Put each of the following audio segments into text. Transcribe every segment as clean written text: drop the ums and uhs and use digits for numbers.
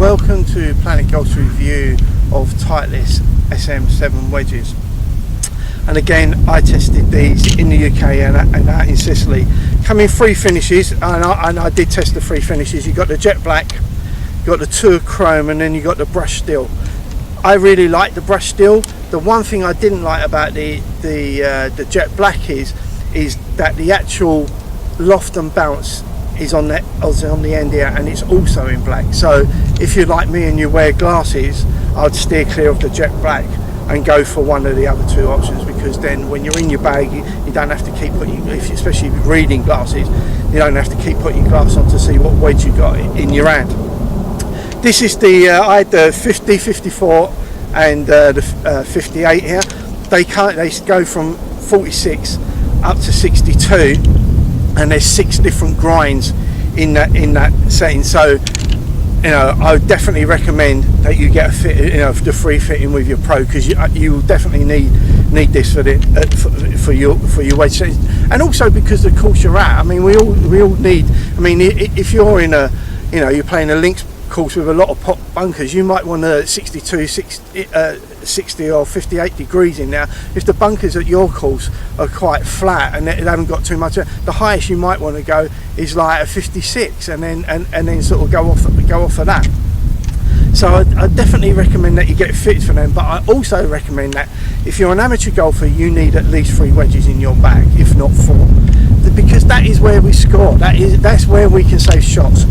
welcome to Planet Golf's review of Titleist SM7 Wedges. And again, I tested these in the UK and out in Sicily. Come in three finishes, and I did test the three finishes. You got the jet black, you got the tour chrome, and then you got the brush steel. I really like the brush steel. The one thing I didn't like about the jet black is that the actual loft and bounce is on the end here, and it's also in black. So if you're like me and you wear glasses, I'd steer clear of the jet black and go for one of the other two options, because then when you're in your bag, you don't have to keep putting, especially if you're reading glasses, you don't have to keep putting your glass on to see what wedge you got in your hand. This is the I had the 50, 54 and the 58 here. They go from 46 up to 62, and there's 6 different grinds in that setting. So, you know, I would definitely recommend that you get a fit, you know, the free fitting with your pro, because you will definitely need this for your wedge settings, and also because the course you're at. I mean, we all need. I mean, if you're in a, you know, you're playing a links course with a lot of pop bunkers, you might want a 62, 60 or 58 degrees in there. If the bunkers at your course are quite flat and they haven't got too much, the highest you might want to go is like a 56, and then sort of go off of that. So I definitely recommend that you get fit for them, but I also recommend that if you're an amateur golfer, you need at least 3 wedges in your bag, if not 4, because that is where we score. That's where we can save shots.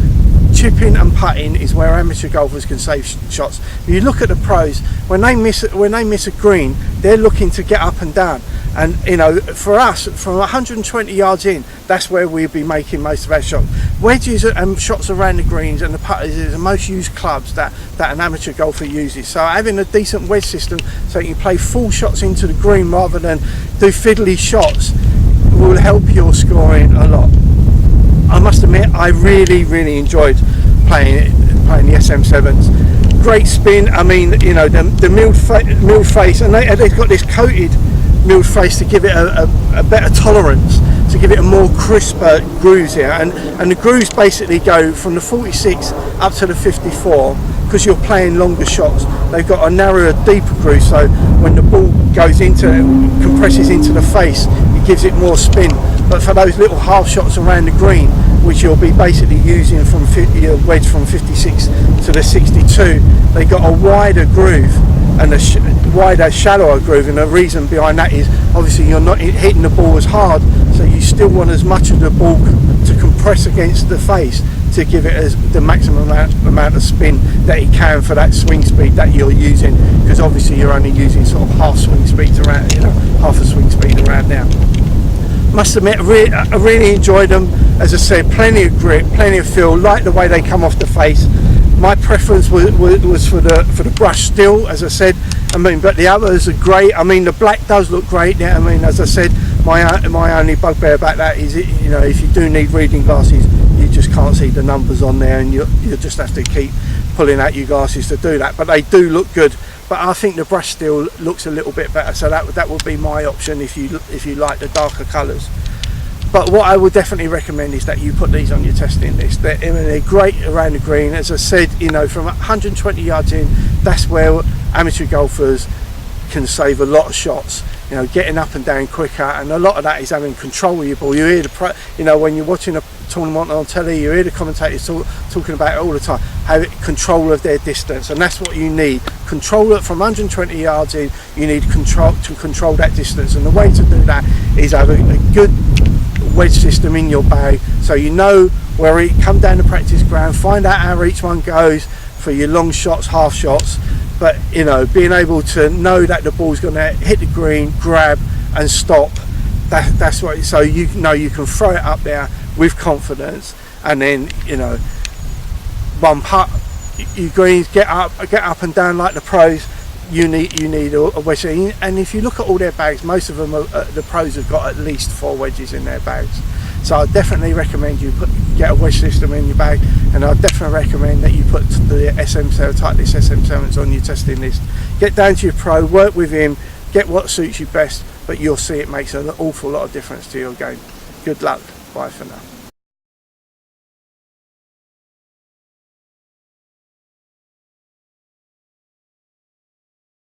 Chipping and putting is where amateur golfers can save shots. If you look at the pros, when they miss a green, they're looking to get up and down. And you know, for us, from 120 yards in, that's where we'll be making most of our shots. Wedges and shots around the greens and the putters is the most used clubs that an amateur golfer uses. So having a decent wedge system, so you can play full shots into the green rather than do fiddly shots, will help your scoring a lot. I must admit, I really enjoyed playing the SM7s. Great spin. I mean, you know, the milled face, and they've got this coated milled face to give it a better tolerance, to give it a more crisper grooves here. And the grooves basically go from the 46 up to the 54, because you're playing longer shots. They've got a narrower, deeper groove, so when the ball goes compresses into the face, it gives it more spin. But for those little half shots around the green, which you'll be basically using from your wedge from 56 to the 62, they got a wider groove and a wider, shallower groove. And the reason behind that is obviously you're not hitting the ball as hard, so you still want as much of the ball to compress against the face to give it the maximum amount of spin that it can for that swing speed that you're using, because obviously you're only using sort of half swing speeds around, you know, half a swing speed around now. Must admit, I really enjoyed them. As I said, plenty of grip, plenty of feel, like the way they come off the face. My preference was for the brush steel, as I said. I mean, but the others are great. I mean, the black does look great. Yeah, I mean, as I said, my only bugbear about that is, you know, if you do need reading glasses, you just can't see the numbers on there, and you just have to keep pulling out your glasses to do that. But they do look good. But I think the brush steel looks a little bit better, so that would be my option if you like the darker colours. But what I would definitely recommend is that you put these on your testing list. They're great around the green. As I said, you know, from 120 yards in, that's where amateur golfers can save a lot of shots. You know, getting up and down quicker, and a lot of that is having control of your ball. You hear you know, when you're watching a tournament on telly, you hear the commentators talking about it all the time, have control of their distance, and that's what you need. Control it from 120 yards in. You need control that distance, and the way to do that is have a good wedge system in your bag, so you know where it come down the practice ground, find out how each one goes for your long shots, half shots. But you know, being able to know that the ball's going to hit the green, grab and stop, that's what. So you know you can throw it up there with confidence, and then, you know, one putt, your greens get up and down like the pros. You need a wedge. And if you look at all their bags, most of them the pros have got at least 4 wedges in their bags. So I definitely recommend you get a wedge system in your bag, and I definitely recommend that you put the SM7 Titleist SM7s on your testing list. Get down to your pro, work with him, get what suits you best, but you'll see it makes an awful lot of difference to your game. Good luck. Bye for now.